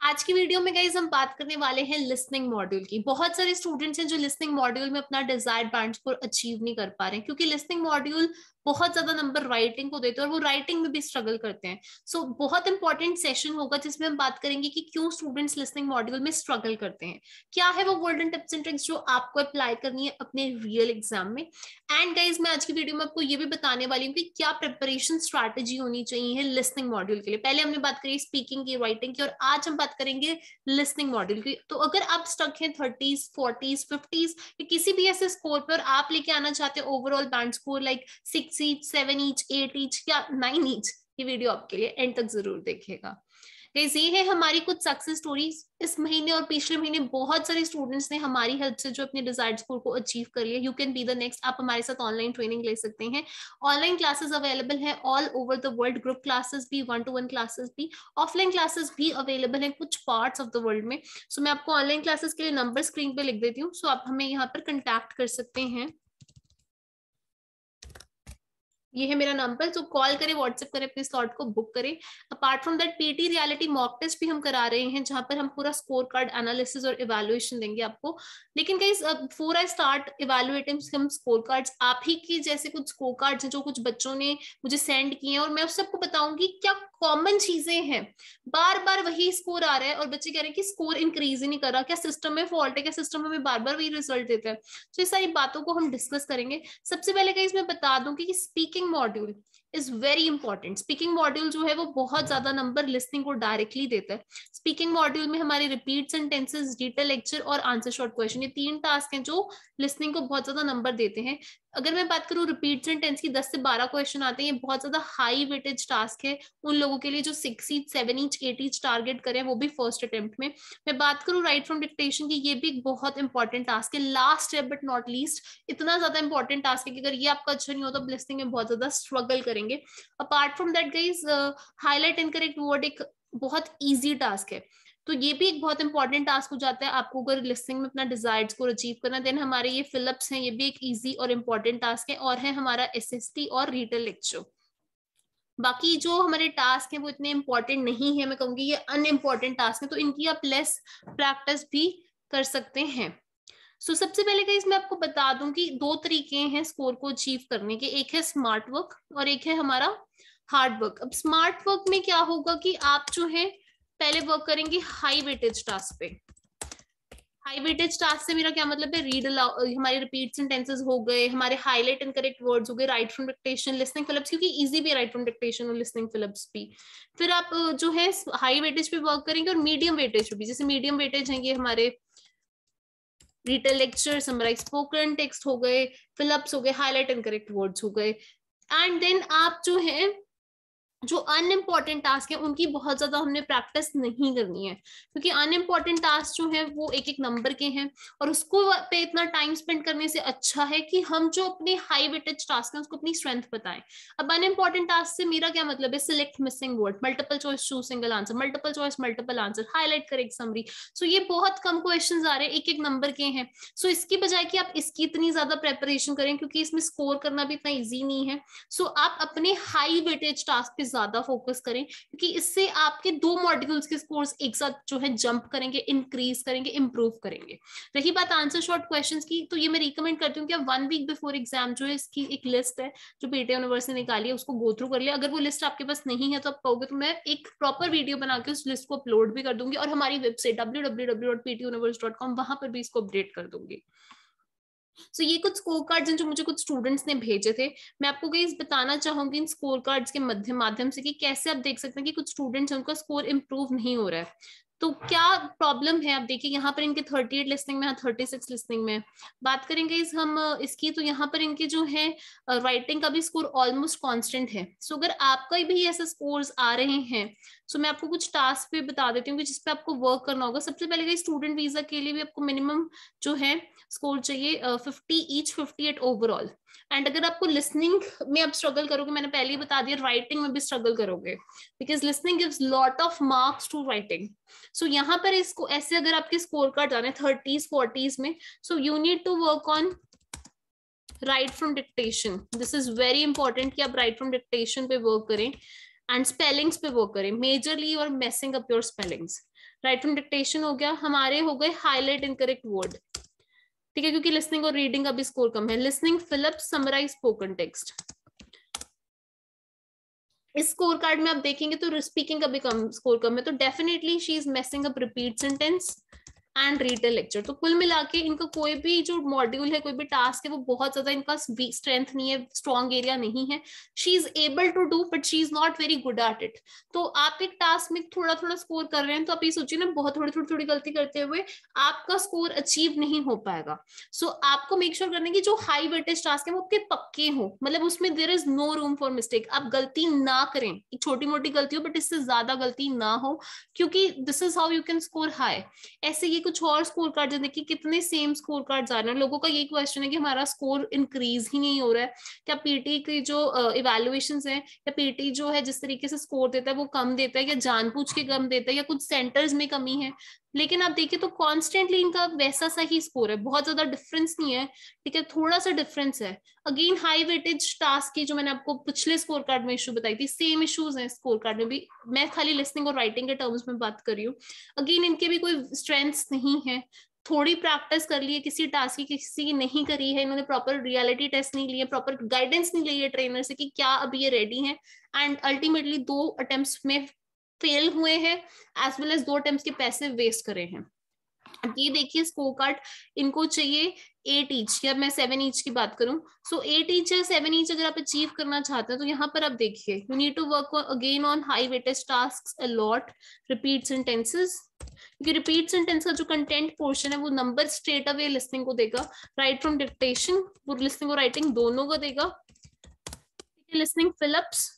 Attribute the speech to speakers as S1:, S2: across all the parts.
S1: आज की वीडियो में गाइस हम बात करने वाले हैं लिसनिंग मॉड्यूल की। बहुत सारे स्टूडेंट्स हैं जो लिसनिंग मॉड्यूल में अपना डिजायर्ड बैंड स्कोर अचीव नहीं कर पा रहे हैं क्योंकि लिसनिंग मॉड्यूल बहुत ज्यादा नंबर राइटिंग को देते हैं और वो राइटिंग में भी स्ट्रगल करते हैं। सो बहुत इंपॉर्टेंट सेशन होगा जिसमें हम बात करेंगे कि क्यों स्टूडेंट्स लिसनिंग मॉड्यूल में स्ट्रगल करते हैं, क्या है वो गोल्डन टिप्स एंड ट्रिक्स जो आपको अप्लाई करनी है अपने रियल एग्जाम में। एंड गाइज मैं आज की वीडियो में आपको ये भी बताने वाली हूँ कि क्या प्रिपरेशन स्ट्रैटेजी होनी चाहिए लिसनिंग मॉड्यूल के लिए। पहले हमने बात करी स्पीकिंग की, राइटिंग की, और आज हम बात करेंगे लिसनिंग मॉड्यूल की। तो अगर आप स्टक हैं 30s 40s 50s या किसी भी ऐसे स्कोर पर आप लेके आना चाहते हैं overall band score like 6 each 7 each 8 each या 9 ईच, ये वीडियो आपके लिए एंड तक जरूर देखिएगा। गाइस ये है हमारी कुछ सक्सेस स्टोरीज। इस महीने और पिछले महीने बहुत सारे स्टूडेंट्स ने हमारी हेल्प से जो अपने डिजायर्ड स्कोर को अचीव कर लिया। You can be the next. आप हमारे साथ ऑनलाइन ट्रेनिंग ले सकते हैं। ऑनलाइन क्लासेस अवेलेबल है all over the world, group classes भी, 1-to-1 क्लासेस भी, ऑफलाइन क्लासेस भी अवेलेबल है कुछ पार्ट्स ऑफ द वर्ल्ड में। सो मैं आपको ऑनलाइन क्लासेस के लिए नंबर स्क्रीन पे लिख देती हूँ, सो आप हमें यहाँ पर कंटैक्ट कर सकते हैं। ये है मेरा नंबर, तो कॉल करें, व्हाट्सएप करें, अपने स्लॉट को बुक करें। Apart from that PT reality mock test भी हम करा रहे हैं जहां पर हम पूरा स्कोर कार्ड एनालिसिस और इवैल्यूएशन देंगे आपको। लेकिन guys before I start evaluating हम स्कोर कार्ड्स, आप ही की जैसे कुछ स्कोर कार्ड्स हैं जो कुछ बच्चों ने मुझे सेंड किए हैं और मैं उस सबको बताऊंगी क्या कॉमन चीजें हैं। बार बार वही स्कोर आ रहा है और बच्चे कह रहे हैं कि स्कोर इंक्रीज ही नहीं कर रहा, क्या सिस्टम में फॉल्ट है, क्या सिस्टम हमें बार बार वही रिजल्ट देता है। तो ये सारी बातों को हम डिस्कस करेंगे। सबसे पहले गाइस मैं बता दूं कि speaking module is very important. Speaking module जो है वो बहुत ज्यादा नंबर लिसनिंग को डायरेक्टली देता है। स्पीकिंग मॉड्यूल में हमारे रिपीट सेंटेंसेस, डिटेल लेक्चर और आंसर शॉर्ट क्वेश्चन, ये 3 टास्क हैं जो लिसनिंग को बहुत ज्यादा नंबर देते हैं। अगर मैं बात करूं रिपीट सेंटेंस की, 10 से 12 क्वेश्चन आते हैं। ये बहुत ज्यादा हाई वेटेज टास्क है उन लोगों के लिए जो 6 ईच 7 ईच 8 ईच टारगेट करें, वो भी फर्स्ट अटेम्प्ट में। मैं बात करूं राइट फ्रॉम डिक्टेशन की, ये भी एक बहुत इंपॉर्टेंट टास्क है। लास्ट है बट नॉट लीस्ट, इतना ज्यादा इंपॉर्टेंट टास्क है कि अगर ये आपका अच्छा नहीं हो तो लिसनिंग में बहुत ज्यादा स्ट्रगल करेंगे। Apart from that guys highlight incorrect word एक बहुत ईजी टास्क है, तो ये भी एक बहुत इंपॉर्टेंट टास्क हो जाता है आपको अगर लिसनिंग में अपना डिजायर्ड स्कोर अचीव करना। देन हमारे ये फिलअप्स हैं, ये भी एक इजी और इंपॉर्टेंट टास्क है। और है हमारा एसएसटी और रीटेल लेक्चर। बाकी जो हमारे टास्क हैं वो इतने इंपॉर्टेंट नहीं है, मैं कहूंगी ये अनइम्पॉर्टेंट टास्क है, तो इनकी आप लेस प्रैक्टिस भी कर सकते हैं। सबसे पहले का इसमें आपको बता दूं कि 2 तरीके हैं स्कोर को अचीव करने के, एक है स्मार्ट वर्क और एक है हमारा हार्ड वर्क। अब स्मार्ट वर्क में क्या होगा कि आप जो है पहले वर्क करेंगे हाई वेटेज टास्क पे। हाई वेटेज टास्क से मेरा क्या मतलब है, रीड हमारे रिपीट सेंटेंसेस हो गए, हमारे हाईलाइट एंड करेक्ट वर्ड्स हो गए, right from dictation, listening fill-ups, क्योंकि इजी भी राइट फ्रॉम डिक्टेशन और लिसनिंग फिलअप्स भी। फिर आप जो है हाई वेटेज पे वर्क करेंगे और मीडियम वेटेज पे भी। जैसे मीडियम वेटेज है ये हमारे retell lecture, summarize spoken text हो गए, फिलअप्स हो गए, हाईलाइट एंड करेक्ट वर्ड्स हो गए। एंड देन आप जो है जो अनइम्पॉर्टेंट टास्क है उनकी बहुत ज्यादा हमने प्रैक्टिस नहीं करनी है, क्योंकि अनइम्पॉर्टेंट टास्क जो है वो एक एक नंबर के हैं और उसको पे इतना टाइम स्पेंड करने से अच्छा है कि हम जो अपने हाई वेटेज टास्क है उसको अपनी स्ट्रेंथ बताएं। अब अनइम्पॉर्टेंट टास्क से मेरा क्या मतलब है, select missing word, multiple choice choose single answer, multiple choice multiple answer, highlight correct summary. So ये बहुत कम क्वेश्चन आ रहे हैं, एक एक नंबर के हैं। सो इसकी बजाय कि आप इसकी इतनी ज्यादा प्रेपरेशन करें, क्योंकि इसमें स्कोर करना भी इतना ईजी नहीं है। सो आप अपने हाई वेटेज टास्क पे ज्यादा फोकस करें, क्योंकि इससे आपके 2 मॉड्यूल्स के स्कोर्स एक साथ जो है जंप करेंगे, इंक्रीज करेंगे, इंप्रूव करेंगे। रही बात आंसर शॉर्ट क्वेश्चंस की, तो ये मैं रिकमेंड करती हूँ कि आप 1 वीक बिफोर एग्जाम जो है इसकी एक लिस्ट है जो पीटी यूनिवर्स ने निकाली है उसको गो थ्रू कर लिया। अगर वो लिस्ट आपके पास नहीं है तो आप कहोगे तो मैं एक प्रॉपर वीडियो बना के उस लिस्ट को अपलोड भी कर दूंगी और हमारी वेबसाइट www.ptuniverse.com वहां पर भी इसको अपडेट कर दूंगी। ये कुछ स्कोर कार्ड्स हैं जो मुझे कुछ स्टूडेंट्स ने भेजे थे। मैं आपको गाइस बताना चाहूंगी इन स्कोर कार्ड्स के माध्यम से कि कैसे आप देख सकते हैं कि कुछ स्टूडेंट्स हैं उनका स्कोर इंप्रूव नहीं हो रहा है। तो क्या प्रॉब्लम है, आप देखिए यहाँ पर इनके 38 लिसनिंग में, 36 लिसनिंग में। बात करेंगे इस हम इसकी, तो यहाँ पर इनके जो है राइटिंग का भी स्कोर ऑलमोस्ट कांस्टेंट है। अगर आपका भी ऐसे स्कोर्स आ रहे हैं, मैं आपको कुछ टास्क पे बता देती हूँ कि जिसपे आपको वर्क करना होगा। सबसे पहले स्टूडेंट वीजा के लिए भी आपको मिनिमम जो है स्कोर चाहिए 50 ईच, 58 ओवरऑल। एंड अगर आपको लिसनिंग में आप स्ट्रगल करोगे, मैंने पहले ही बता दिया, राइटिंग में भी स्ट्रगल करोगे, because listening gives lot of marks to writing. यहाँ पर इसको ऐसे अगर आपके स्कोर कार्ड जाने 30s 40s में, you need to work on write from dictation. This is very important कि आप राइट फ्रॉम डिक्टेशन पे वर्क करें। एंड स्पेलिंग्स पे वर्क करें मेजरली और messing up your spellings. Write from dictation हो गया, हमारे हो गए हाईलाइट इनकरेक्ट वर्ड, ठीक है, क्योंकि लिसनिंग और रीडिंग अभी स्कोर कम है। Listening fill up summarize spoken text. इस स्कोर कार्ड में आप देखेंगे तो स्पीकिंग का भी कम स्कोर कम है, तो definitely she is messing up repeat sentence and read the lecture. तो कुल मिला के इनका कोई भी जो मॉड्यूल है, कोई भी टास्क है, वो बहुत ज्यादा इनका स्ट्रेंथ नहीं है, स्ट्रॉन्ग एरिया नहीं है। She is able to do but she is not very good at it. तो आप एक टास्क में थोड़ा थोड़ा स्कोर कर रहे हैं, तो आप ये सोचिए ना, बहुत थोड़ी थोड़ी थोड़ी गलती करते हुए आपका स्कोर अचीव नहीं हो पाएगा। सो आपको मेक श्योर करने की जो हाई वेटेज टास्क है वो आपके पक्के हो, मतलब उसमें there is no room for mistake. आप गलती ना करें, छोटी मोटी गलती हो बट इससे ज्यादा गलती ना हो, क्योंकि this is how you can score high. ऐसे ये कुछ और स्कोर कार्ड है, देखिए कितने सेम स्कोर कार्ड आ रहे हैं। लोगों का यही क्वेश्चन है कि हमारा स्कोर इंक्रीज ही नहीं हो रहा है, क्या पीटी की जो इवेल्युएशंस है या पीटी जो है जिस तरीके से स्कोर देता है वो कम देता है, या जानबूझ के कम देता है, या कुछ सेंटर्स में कमी है। लेकिन आप देखिए तो कॉन्स्टेंटली इनका वैसा सा ही स्कोर है, बहुत ज्यादा डिफरेंस नहीं है, ठीक है, थोड़ा सा डिफरेंस है। अगेन हाई वेटेज टास्क की जो मैंने आपको पिछले स्कोर कार्ड में इशू बताई थी, सेम इश्यूज हैं स्कोर कार्ड में भी। मैं खाली लिसनिंग और राइटिंग के टर्म्स में बात कर रही हूँ। अगेन इनके भी कोई स्ट्रेंथ्स नहीं है, थोड़ी प्रैक्टिस कर ली है किसी टास्क की, किसी की नहीं करी है, इन्होंने प्रॉपर रियलिटी टेस्ट नहीं लिया, प्रॉपर गाइडेंस नहीं ली है ट्रेनर से कि क्या अब ये रेडी है, एंड अल्टीमेटली 2 अटेम्प्ट्स में फेल हुए हैं, एज वेल एज 2 अटेम्प्ट्स के पैसे वेस्ट करे हैं। अब ये देखिए स्कोर कार्ड, इनको चाहिए 8 ईच, या मैं 7 ईच की बात करूं, सो 8 ईच या 7 ईच अगर आप अचीव करना चाहते हैं तो यहाँ पर आप देखिए you need to work again on high weightage tasks a lot, repeat sentences, क्योंकि रिपीट सेंटेंस का जो कंटेंट पोर्शन है वो नंबर स्ट्रेट अवे लिसनिंग को देगा। राइट फ्रॉम डिक्टेशन वो लिसनिंग और राइटिंग दोनों को देगा। Listening fill-ups,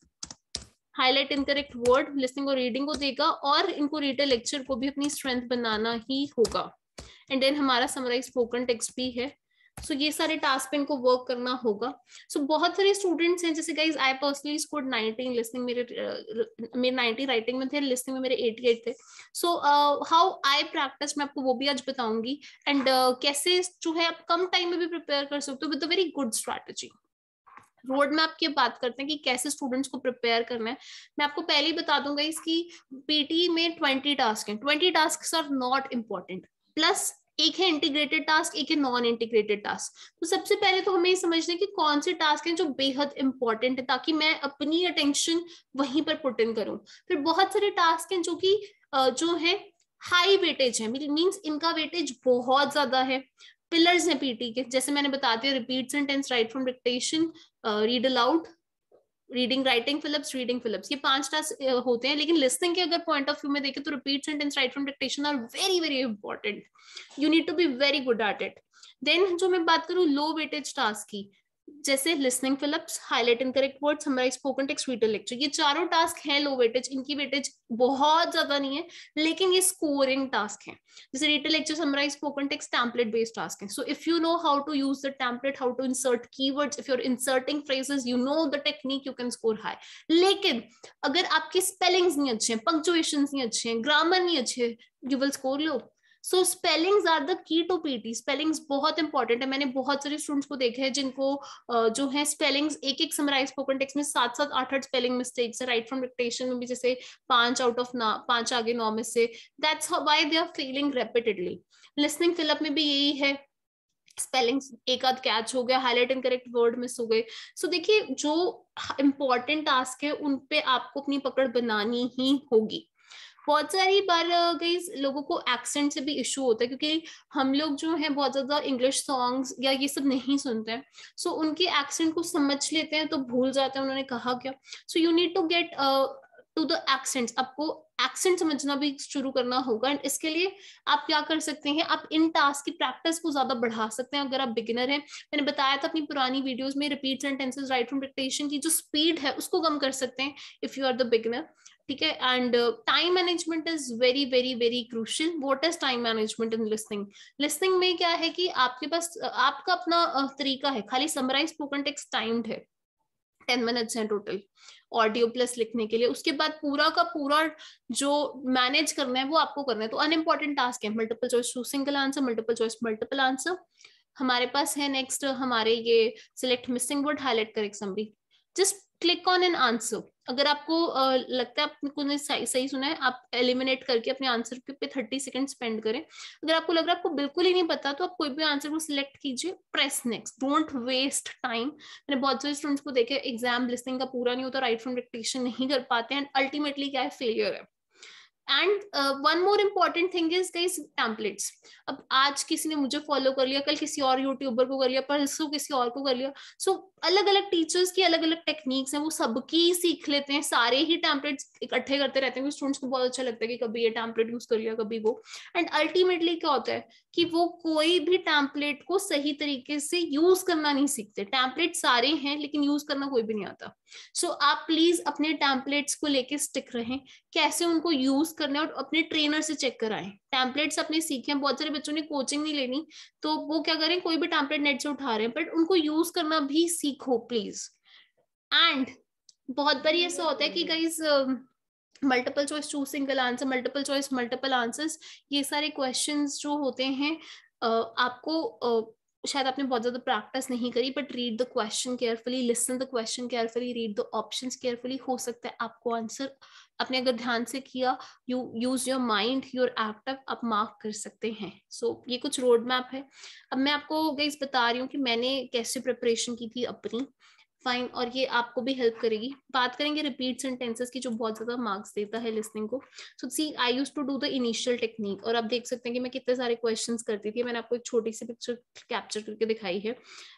S1: highlight incorrect word, listening और रीडिंग को देगा, और इनको रीडर लेक्चर को भी अपनी स्ट्रेंथ बनाना ही होगा। एंड देन हमारा समराइज स्पोकन टेक्स्ट भी है। सो ये सारे टास्क पे इनको वर्क करना होगा। सो बहुत सारे स्टूडेंट्स हैं, जैसे guys I personally scored 90 in listening, मेरे 90 राइटिंग में थे, लिसनिंग में मेरे 88 थे। सो हाउ आई प्रैक्टिस मैं आपको वो भी आज बताऊंगी, एंड कैसे जो है आप कम टाइम में भी प्रिपेयर कर सकते हो with a very good strategy. Road map की बात करते हैं कि कैसे स्टूडेंट्स को प्रिपेयर करना है। मैं आपको पहले ही बता दूंगा इसकी, पीटी में 20 टास्क हैं, 20 task are not important, plus एक है इंटीग्रेटेड टास्क, एक है नॉन इंटीग्रेटेड टास्क। तो सबसे पहले तो हमें ये समझना है कि कौन से टास्क हैं जो बेहद इंपॉर्टेंट है, ताकि मैं अपनी अटेंशन वहीं पर पुट इन करूं। फिर बहुत सारे टास्क हैं जो कि जो है हाई वेटेज है, मीन्स इनका वेटेज बहुत ज्यादा है। पिलर्स हैं पीटी के, जैसे मैंने बता दिया, repeat sentence, write from dictation, read aloud, reading writing fill ups, reading fill ups, ये 5 टास्क होते हैं। लेकिन लिसनिंग के अगर पॉइंट ऑफ व्यू में देखें तो repeat sentence, write from dictation are very very important, you need to be very good at it. Then जो मैं बात करूं लो वेटेज टास्क की, जैसे listening fill ups, highlight incorrect word, summarize spoken text, reader lecture, ये चारों task हैं लो weightage, इनकी वेटेज बहुत ज्यादा नहीं है, लेकिन ये स्कोरिंग टास्क है। जैसे reader lecture, summarize spoken text template based task है। So if you know how to use the template, how to insert keywords, if you are inserting phrases, you know the technique, you can score high. लेकिन अगर आपके spellings नहीं अच्छे हैं, punctuation नहीं अच्छे हैं, ग्रामर नहीं अच्छे, you will score low. So spellings are the key to PT, spellings बहुत इंपॉर्टेंट है। मैंने बहुत सारे स्टूडेंट्स को देखा है जिनको जो है स्पेलिंग्स, एक एक समराइज स्पोकन टेक्स्ट में 7-7 8-8 स्पेलिंग मिस्टेक्स है। राइट फ्रॉम डिक्टेशन में भी जैसे 5 आउट ऑफ 5 आगे 9 में से, that's why they are failing repeatedly. Listening fill up में भी यही है, स्पेलिंग्स एक आध कैच हो गया, हाईलाइट इनकरेक्ट वर्ड मिस हो गए। सो देखिए जो इंपॉर्टेंट टास्क है उन पे आपको अपनी पकड़ बनानी ही होगी। बहुत सारी बार गाइस लोगों को एक्सेंट से भी इशू होता है, क्योंकि हम लोग जो है बहुत ज्यादा इंग्लिश सॉन्ग्स या ये सब नहीं सुनते हैं। सो उनके एक्सेंट को समझ लेते हैं तो भूल जाते हैं उन्होंने कहा क्या। So you need to get to the accents, आपको एक्सेंट समझना भी शुरू करना होगा। एंड इसके लिए आप क्या कर सकते हैं, आप इन टास्क की प्रैक्टिस को ज्यादा बढ़ा सकते हैं अगर आप बिगिनर हैं। मैंने बताया था अपनी पुरानी वीडियोस में, repeat sentences, write from dictation की जो स्पीड है उसको कम कर सकते हैं if you are the beginner, ठीक है। And time management is very very very crucial. What is time management in listening? Listening में क्या है कि आपके पास आपका अपना तरीका है, खाली समराइज स्पोकन टेक्स्ट टाइम्ड है, 10 मिनट्स हैं टोटल ऑडियो प्लस लिखने के लिए। उसके बाद पूरा का पूरा जो मैनेज करना है वो आपको करना है। तो अनइम्पॉर्टेंट टास्क है, multiple choice to single answer, multiple choice multiple answer. हमारे पास है नेक्स्ट हमारे ये select missing word, highlight correct summary. Just click on an answer. अगर आपको लगता है आपने सही सुना है, आप एलिमिनेट करके अपने आंसर पे 30 सेकंड स्पेंड करें। अगर आपको लग रहा है आपको बिल्कुल ही नहीं पता, तो आप कोई भी आंसर को सिलेक्ट कीजिए, press next, don't waste time. मैंने बहुत सारे स्टूडेंट्स को देखे एग्जाम लिस्निंग का पूरा नहीं होता, राइट फ्रॉम डिक्टेशन नहीं कर पाते हैं, अल्टीमेटली क्या है, फेलियर है। And one more important thing is guys templates. अब आज किसी ने मुझे फॉलो कर लिया, कल किसी और यूट्यूबर को कर लिया, परसों किसी और को कर लिया। सो अलग अलग टीचर्स की अलग अलग टेक्निक्स हैं, वो सबकी सीख लेते हैं, सारे ही टेम्पलेट्स इकट्ठे करते रहते हैं। स्टूडेंट्स को बहुत अच्छा लगता है कि कभी ये टेम्पलेट यूज कर लिया, कभी वो। एंड अल्टीमेटली क्या होता है कि वो कोई भी टेम्पलेट को सही तरीके से यूज करना नहीं सीखते। टेम्पलेट सारे हैं लेकिन यूज करना कोई भी नहीं आता। सो आप प्लीज अपने टेम्पलेट्स को लेके स्टिक रहें, कैसे उनको यूज करना है, और अपने ट्रेनर से चेक कराएं। टेम्पलेट्स अपने सीखे, बहुत सारे बच्चों ने कोचिंग नहीं लेनी, तो वो क्या करें, कोई भी टेम्पलेट नेट से उठा रहे हैं, बट उनको यूज करना भी सीखो प्लीज। एंड बहुत बार ऐसा होता है कि guys multiple choice choose single answer, multiple choice multiple answers, ये सारे क्वेश्चंस जो होते हैं आपको शायद आपने बहुत ज्यादा प्रैक्टिस नहीं करी, but read the question carefully, listen the question carefully, read the options carefully, हो सकता है आपको आंसर आपने अगर ध्यान से किया, you use your mind, your active, आप मार्क कर सकते हैं। सो ये कुछ रोड मैप है। अब मैं आपको गाइस बता रही हूँ कि मैंने कैसे प्रिपरेशन की थी अपनी, फाइन, और ये आपको भी हेल्प करेगी। बात करेंगे रिपीट सेंटेंसेस की, जो बहुत ज्यादा मार्क्स देता है लिसनिंग को। So see I used to do the initial technique, और आप देख सकते हैं कि मैं कितने सारे क्वेश्चंस करती थी। मैंने आपको एक छोटी सी पिक्चर कैप्चर करके दिखाई है।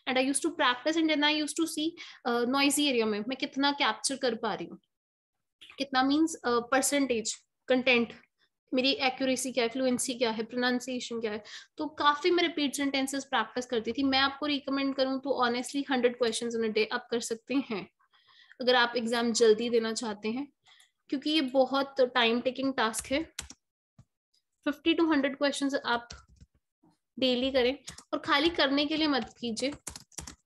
S1: And I used to practice, and then I used to see noisy area में मैं कितना कैप्चर कर पा रही हूँ, कितना मीन्स परसेंटेज, कंटेंट, मेरी एक्यूरेसी क्या है, फ्लुएंसी क्या है, प्रोनाउंसिएशन क्या है। तो काफी मैं रिपीट सेंटेंसेस प्रैक्टिस करती थी। मैं आपको रिकमेंड करूं तो honestly 100 questions in a day आप कर सकते हैं, अगर आप एग्जाम जल्दी देना चाहते हैं, क्योंकि ये बहुत टाइम टेकिंग टास्क है। 50 to 100 क्वेश्चंस आप डेली करें, और खाली करने के लिए मत कीजिए।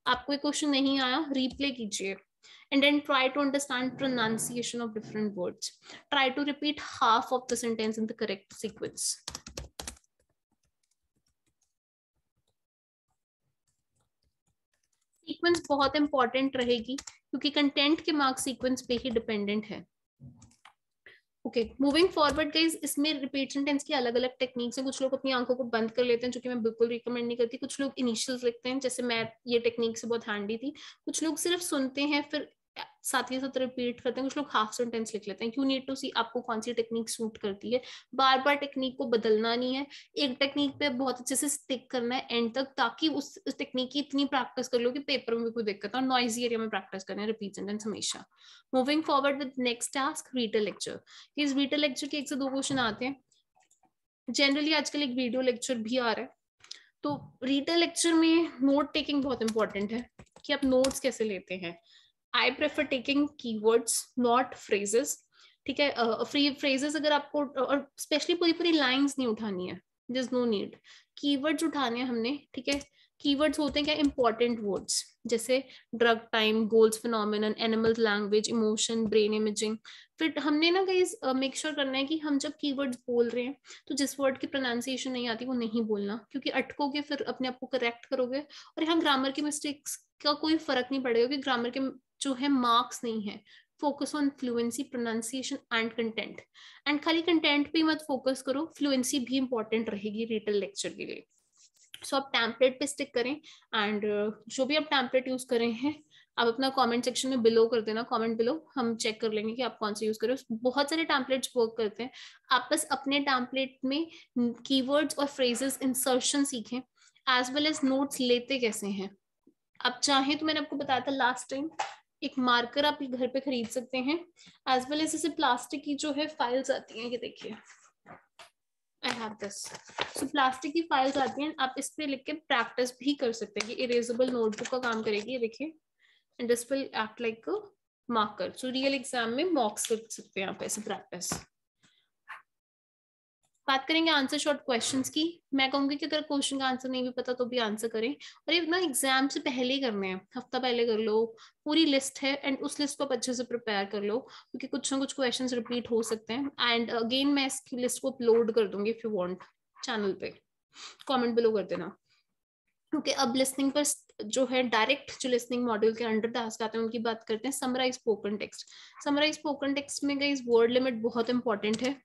S1: आपको एक क्वेश्चन नहीं आया, रिप्ले कीजिए, and then try to understand pronunciation of different words. Try to repeat half of the sentence in the correct sequence. Sequence बहुत इंपॉर्टेंट रहेगी, क्योंकि कंटेंट के मार्क्स सीक्वेंस पे ही डिपेंडेंट है। ओके, मूविंग फॉरवर्ड गाइस, इसमें repeat sentence की अलग अलग टेक्निक्स हैं। कुछ लोग अपनी आंखों को बंद कर लेते हैं, जो कि मैं बिल्कुल रिकमेंड नहीं करती। कुछ लोग इनिशियल्स लिखते हैं, जैसे मैं, ये टेक्निक से बहुत हैंडी थी। कुछ लोग सिर्फ सुनते हैं, फिर साथ ही साथ रिपीट करते हैं। कुछ लोग हाफ सेंटेंस लिख लेते हैं। यू नीड टू सी आपको कौन सी टेक्निक सूट करती है। बार बार टेक्निक को बदलना नहीं है, एक टेक्निक पे बहुत अच्छे से स्टिक करना है एंड तक, ताकि उस टेक्निक की इतनी प्रैक्टिस कर लो कि पेपर में भी कोई दिक्कत ना, नॉइजी एरिया में प्रैक्टिस करना है रिपीट सेंटेंस हमेशा। Moving forward with next task, read a lecture. इस वीडियो लेक्चर के 1 से 2 क्वेश्चन आते हैं। जनरली आजकल एक वीडियो लेक्चर भी आ रहा है। तो रीडर लेक्चर में नोट टेकिंग बहुत इंपॉर्टेंट है, कि आप नोट्स कैसे लेते हैं। I prefer taking keywords not phrases, ठीक है। फ्री फ्रेजेस अगर आपको, और स्पेशली पूरी पूरी लाइंस नहीं उठानी है, there's no need। कीवर्ड्स उठाने हैं हमने, ठीक है। कीवर्ड्स होते हैं क्या, इंपॉर्टेंट वर्ड्स, जैसे drug time, goals phenomenon, animal language, emotion, brain imaging. फिर हमने ना गाइस मेक श्योर करना है कि हम जब कीवर्ड्स बोल रहे हैं, तो जिस वर्ड की प्रोनाउंसिएशन नहीं आती वो नहीं बोलना, क्योंकि अटकोगे, फिर अपने आप को करेक्ट करोगे। और यहाँ ग्रामर की मिस्टेक्स का कोई फर्क नहीं पड़ेगा, क्योंकि ग्रामर के जो है मार्क्स नहीं है। Focus on fluency, pronunciation and content. And खाली कंटेंट पे मत फोकस करो, फ्लुएंसी भी इंपॉर्टेंट रहेगी रिटन लेक्चर के लिए। सो आप टेम्पलेट पे स्टिक करें, एंड जो भी आप टेम्पलेट यूज कर रहे हैं, आप अपना कमेंट सेक्शन में बिलो कर देना, कमेंट बिलो, हम चेक कर लेंगे कि आप कौन सा यूज कर रहे हो। बहुत सारे टेम्पलेट्स वर्क करते हैं, आप बस अपने टेम्पलेट में कीवर्ड्स और फ्रेजेस इंसर्शन सीखें, एज वेल एज नोट्स लेते कैसे हैं। आप चाहें तो मैंने आपको बताया था लास्ट टाइम, एक मार्कर आप घर पे खरीद सकते हैं, एज वेल एज जैसे प्लास्टिक की जो है फाइल्स आती हैं, ये देखिए, I have this. So plastic की फाइल्स आती हैं, आप इस पे लिख के प्रैक्टिस भी कर सकते हैं। ये इरेजेबल नोटबुक का काम करेगी, ये देखिए, and this will act like a marker. So real exam में मॉक्स कर सकते हैं आप ऐसे प्रैक्टिस। बात करेंगे आंसर शॉर्ट क्वेश्चंस की। मैं कहूंगी कि अगर क्वेश्चन का आंसर नहीं भी पता तो भी आंसर करें, और ये ना एग्जाम से पहले ही करने हैं, हफ्ता पहले कर लो। पूरी लिस्ट है, एंड उस लिस्ट को आप अच्छे से प्रिपेयर कर लो, क्योंकि कुछ ना कुछ क्वेश्चंस रिपीट हो सकते हैं। एंड अगेन मैं इसकी लिस्ट को अपलोड कर दूंगी इफ यू वांट, चैनल पे, कमेंट बिलो कर देना। ओके अब लिसनिंग पर जो है डायरेक्ट जो लिसनिंग मॉड्यूल के अंडर टास्क आते हैं उनकी बात करते हैं. Summarize spoken text. Summarize spoken text में गाइस वर्ड लिमिट बहुत इंपॉर्टेंट है.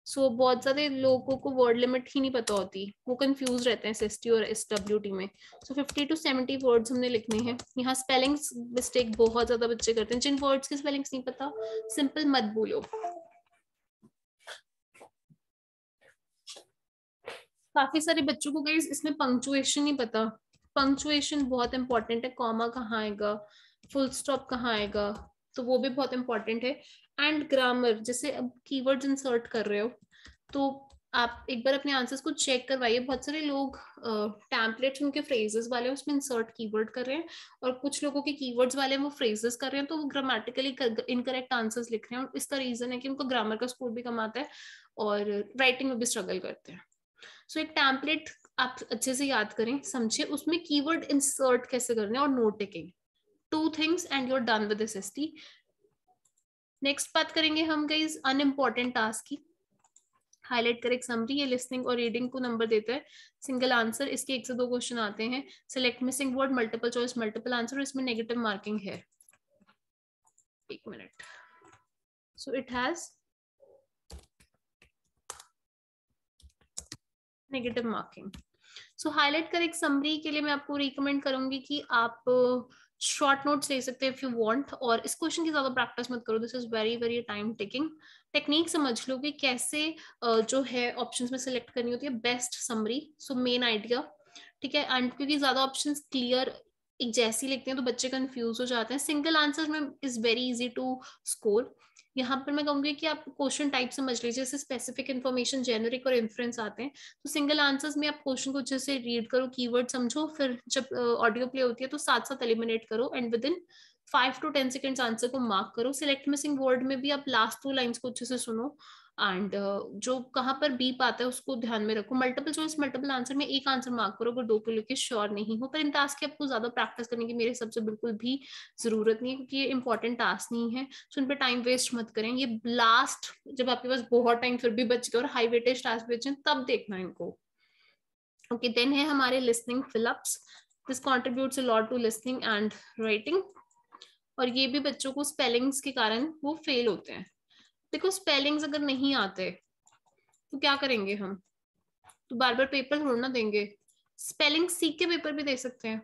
S1: सो बहुत सारे लोगों को वर्ड लिमिट ही नहीं पता होती, वो कंफ्यूज रहते हैं एसएसटी और एसडब्ल्यूटी में. सो 50 to 70 वर्ड्स हमने लिखने हैं. यहाँ स्पेलिंग मिस्टेक बहुत ज्यादा बच्चे करते हैं. जिन वर्ड्स की स्पेलिंग्स नहीं पता सिंपल मत बोलो. काफी सारे बच्चों को गाइस इसमें पंक्चुएशन नहीं पता. पंक्चुएशन बहुत इंपॉर्टेंट है. कॉमा कहाँ आएगा, फुल स्टॉप कहाँ आएगा, तो वो भी बहुत इंपॉर्टेंट है. एंड ग्रामर, जैसे अब कीवर्ड्स इंसर्ट कर रहे हो तो आप एक बार अपने आंसर्स को चेक करवाइए. बहुत सारे लोग टेम्पलेट्स उनके फ्रेजेस वाले उसमें इंसर्ट कीवर्ड कर रहे हैं और कुछ लोगों के कीवर्ड्स वाले वो फ्रेजेस कर रहे हैं, तो वो ग्रामेटिकली इनकरेक्ट आंसर्स लिख रहे हैं. और इसका रीजन है कि उनको ग्रामर का स्कोर भी कम आता है और राइटिंग में भी स्ट्रगल करते हैं. सो एक टेम्पलेट आप अच्छे से याद करें, समझे, उसमें कीवर्ड इंसर्ट कैसे करने और note taking, 2 things and you are done with SST. Next बात करेंगे हम गाइस अनइम्पोर्टेंट टास्क की. Highlight correct summary. ये लिसनिंग और रीडिंग को नंबर देता है. सिंगल आंसर, इसके 1 से 2 क्वेश्चन आते हैं. Select missing word, multiple choice, multiple answer, इसमें नेगेटिव मार्किंग है. 1 minute. So it has negative marking. So highlight correct summary के लिए मैं आपको रिकमेंड करूंगी कि आप शॉर्ट नोट्स ले सकते हैं इफ यू वांट. और इस क्वेश्चन की ज्यादा प्रैक्टिस मत करो, this is very very time taking. Technique समझ लो कि कैसे जो है ऑप्शंस में सिलेक्ट करनी होती है best summary. So main idea, ठीक है. एंड क्योंकि ज्यादा ऑप्शंस क्लियर एक जैसी लिखते हैं तो बच्चे कंफ्यूज हो जाते हैं. सिंगल आंसर में is very easy to score. यहाँ पर मैं कहूंगी कि आप क्वेश्चन टाइप समझ लीजिए. जैसे स्पेसिफिक इन्फॉर्मेशन, जेनरिक और इन्फ्रेंस आते हैं, तो सिंगल आंसर्स में आप क्वेश्चन को अच्छे से रीड करो, कीवर्ड समझो, फिर जब ऑडियो प्ले होती है तो साथ साथ एलिमिनेट करो and with in 5 to 10 seconds answer को मार्क करो. सिलेक्ट मिसिंग वर्ड में भी आप लास्ट 2 लाइंस को अच्छे से सुनो एंड जो कहाँ पर बीप आता है उसको ध्यान में रखो. मल्टीपल चॉइस, मल्टीपल आंसर में 1 आंसर मार्क करो अगर 2 को लेके श्योर नहीं हो. पर इन टास्क की आपको ज्यादा प्रैक्टिस करने की मेरे हिसाब से बिल्कुल भी जरूरत नहीं है, क्योंकि ये इंपॉर्टेंट टास्क नहीं है. सो इन पे टाइम वेस्ट मत करें. ये लास्ट जब आपके पास बहुत टाइम फिर भी बच गया और हाई वेटेज टास्क बचे तब देखना इनको. ओके देन है हमारे listening fill ups. This contributes a lot to listening and writing. और ये भी बच्चों को स्पेलिंग्स के कारण वो फेल होते हैं. देखो स्पेलिंग्स अगर नहीं आते तो क्या करेंगे हम, तो बार बार पेपर थोड़ा ना देंगे. स्पेलिंग सीख के पेपर भी दे सकते हैं.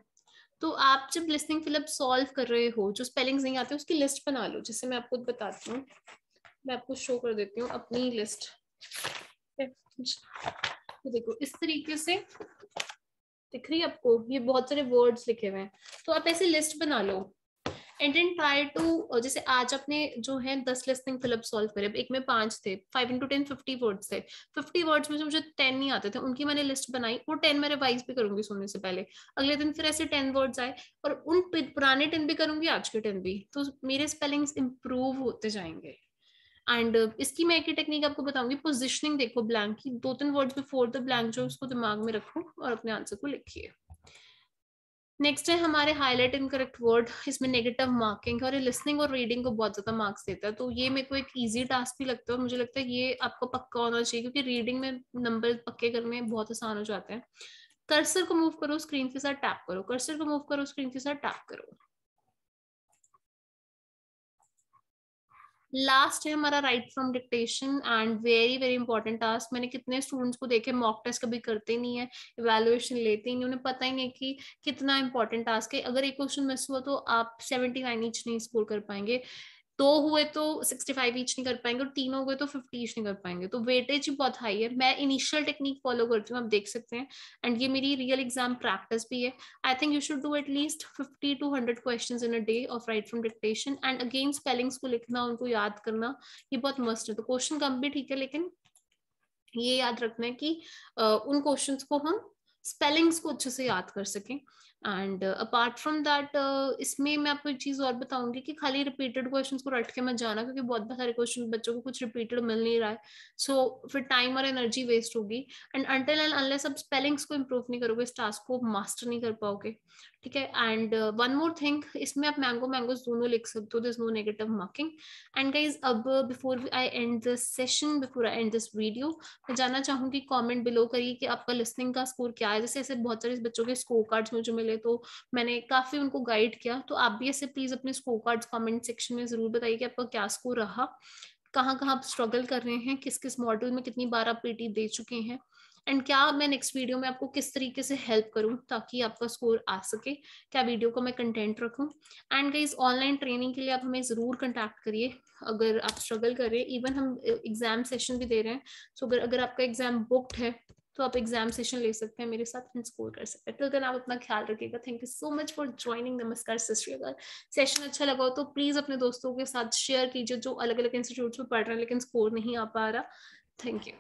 S1: तो आप जब लिसनिंग फिलअप सॉल्व कर रहे हो, जो स्पेलिंग्स नहीं आते उसकी लिस्ट बना लो. जैसे मैं आपको बताती हूँ, मैं आपको शो कर देती हूँ अपनी लिस्ट. तो देखो इस तरीके से दिख रही है आपको, ये बहुत सारे वर्ड्स लिखे हुए हैं. तो आप ऐसे लिस्ट बना लो एंड देन ट्राई टू, जैसे आज आपने जो है 10 लिसनिंग फिलअप सॉल्व करे, एक में 5 थे, 5 into 10 50 वर्ड्स थे. 50 वर्ड्स में से मुझे 10 नहीं आते थे, उनकी मैंने लिस्ट बनाई. वो 10 मैं रिवाइज भी करूंगी सोने से पहले. अगले दिन फिर ऐसे 10 वर्ड्स आए और उन पुराने 10 भी करूंगी, आज के 10 भी, तो मेरे स्पेलिंग्स इंप्रूव होते जाएंगे. एंड इसकी मैं एक ही टेक्निक आपको बताऊंगी. पोजिशनिंग देखो ब्लैंक की, 2-3 वर्ड्स बिफोर द ब्लैंक जो उसको दिमाग में रखो और अपने आंसर को लिखिए. नेक्स्ट है हमारे हाईलाइट इनकरेक्ट वर्ड. इसमें नेगेटिव मार्किंग है और ये लिसनिंग और रीडिंग को बहुत ज्यादा मार्क्स देता है. तो ये मेरे को एक इजी टास्क भी लगता है और मुझे लगता है ये आपको पक्का होना चाहिए, क्योंकि रीडिंग में नंबर पक्के करने बहुत आसान हो जाते हैं. कर्सर को मूव करो, स्क्रीन के साथ टैप करो. कर्सर को मूव करो, स्क्रीन के साथ टैप करो. लास्ट है हमारा right from dictation and very very important task. मैंने कितने स्टूडेंट्स को देखे मॉक टेस्ट कभी करते नहीं है, इवैल्यूएशन लेते ही नहीं, उन्हें पता ही नहीं कि कितना इंपॉर्टेंट टास्क है. अगर एक क्वेश्चन मिस हुआ तो आप 79 ईच नहीं स्कोर कर पाएंगे. 2 हुए तो 65 ईच नहीं कर पाएंगे और 3 हो गए तो 50 ईच नहीं कर पाएंगे. तो वेटेज ही बहुत हाई है. मैं इनिशियल टेक्निक फॉलो करती हूँ, आप देख सकते हैं. एंड ये मेरी रियल एग्जाम प्रैक्टिस भी है. I think you should do at least 50 to 100 questions in a day of right from dictation. And again spellings को लिखना, उनको याद करना, ये बहुत मस्ट है. तो क्वेश्चन कम भी ठीक है, लेकिन ये याद रखना है कि उन क्वेश्चंस को हम स्पेलिंग्स को अच्छे से याद कर सकें. एंड अपार्ट फ्रॉम दैट इसमें मैं आपको एक चीज और बताऊंगी कि खाली रिपीटेड क्वेश्चंस को रट के मत जाना, क्योंकि बहुत सारे क्वेश्चन बच्चों को कुछ रिपीटेड मिल नहीं रहा है, सो फिर टाइम और एनर्जी वेस्ट होगी। एंड अनटिल एंड अनलेस आप स्पेलिंग्स को इम्प्रूव नहीं करोगे, इस टास्क को मास्टर नहीं कर पाओगे, ठीक है। एंड वन मोर थिंग, इसमें आप मैंगो मैंगोज दोनों लिख सकते हो, this no negative marking. And guys अब before I end this session, before I end this video, मैं जानना चाहूंगी कमेंट बिलो करिए कि आपका लिसनिंग का स्कोर क्या है। जैसे ऐसे बहुत सारे बच्चों के स्कोर कार्ड्स मुझे मिले, तो मैंने काफी उनको गाइड किया, तो आप भी ऐसे प्लीज अपने स्कोर कार्ड्स कमेंट सेक्शन में जरूर बताइए कि आपका क्या स्कोर रहा, कहाँ कहाँ आप स्ट्रगल कर रहे हैं, किस किस मॉड्यूल में कितनी बार आप पीटी दे चुके हैं, एंड क्या मैं नेक्स्ट वीडियो में आपको किस तरीके से हेल्प करूं ताकि आपका स्कोर आ सके, क्या वीडियो को मैं कंटेंट रखूं। एंड गाइस ऑनलाइन ट्रेनिंग के लिए आप हमें जरूर कंटैक्ट करिए अगर आप स्ट्रगल कर रहे हैं। इवन हम एग्जाम सेशन भी दे रहे हैं, सो अगर आपका एग्जाम बुक्ड है तो आप एग्जाम सेशन ले सकते हैं मेरे साथ एंड स्कोर कर सकते हैं। टिल देन आप अपना ख्याल रखिएगा। Thank you so much for joining. नमस्कार, सत श्री अकाल। सेशन अच्छा लगा हो तो प्लीज अपने दोस्तों के साथ शेयर कीजिए जो अलग अलग इंस्टीट्यूट में पढ़ रहे हैं लेकिन स्कोर नहीं आ पा रहा। Thank you.